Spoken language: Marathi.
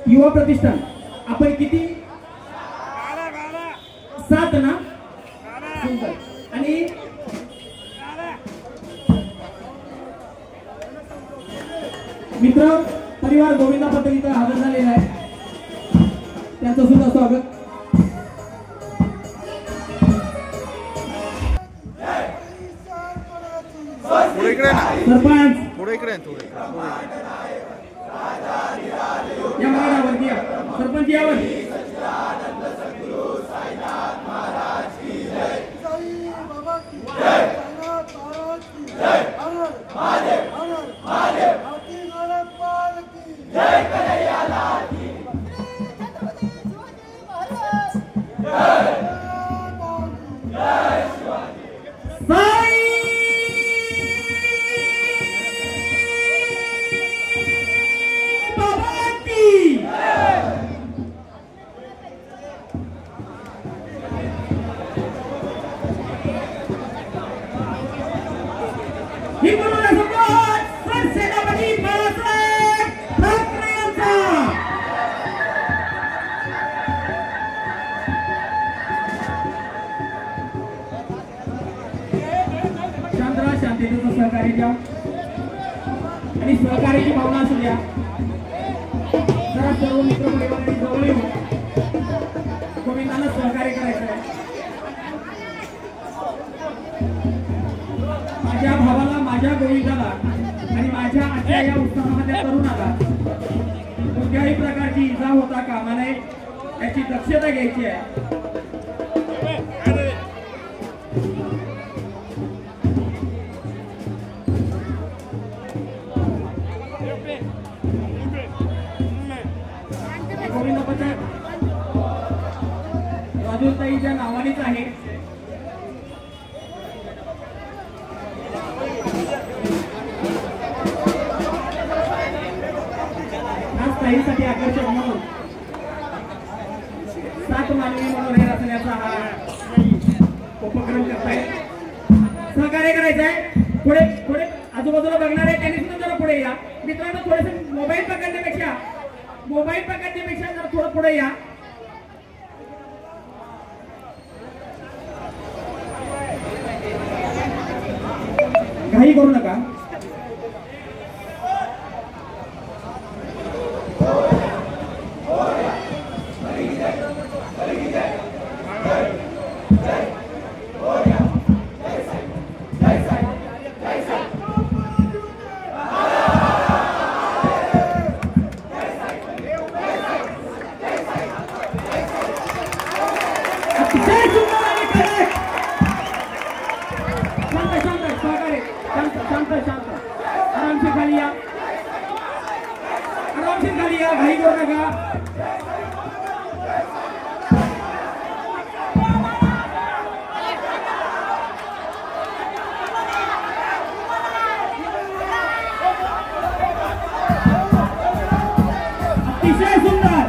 युवा प्रतिष्ठान आपण किती 7 ना सुंदर आणि मित्र परिवार गोविंदा पटेल इथे हजर झालेला आहे त्यांचं सुद्धा स्वागत सरपंच पुढे इकडे थोडे या मार्गावरती या सरपंच यावर शांततेचं सहकार्य द्या आणि सहकार्याची भावना असू द्या जरा सर्व मित्र परिवारांनी जवळ येऊन गोविंदाला सहकार्य करायचं आहे माझ्या भावाला माझ्या गोविंदाला आणि माझ्या आजच्या या उत्सवामध्ये तरुणाला कोणत्याही प्रकारची इजा होता कामा नये याची दक्षता घ्यायची आहे गोविंद पथक राजूताईच्या नावानेच आहे आज ताईसाठी आकर्षक म्हणून 7 मानवी मनोरंजन रचण्याचा हा उपक्रम करताय सहकार्य करायचं आहे पुढे पुढे आजूबाजूला बघणार आहे त्यांनी सुद्धा जरा पुढे या मित्रांनो थोडेसे मोबाईल पकडण्यापेक्षा जरा थोडं पुढे या घाई करू नका आराम से खाली या घाई करू नका अतिशय सुंदर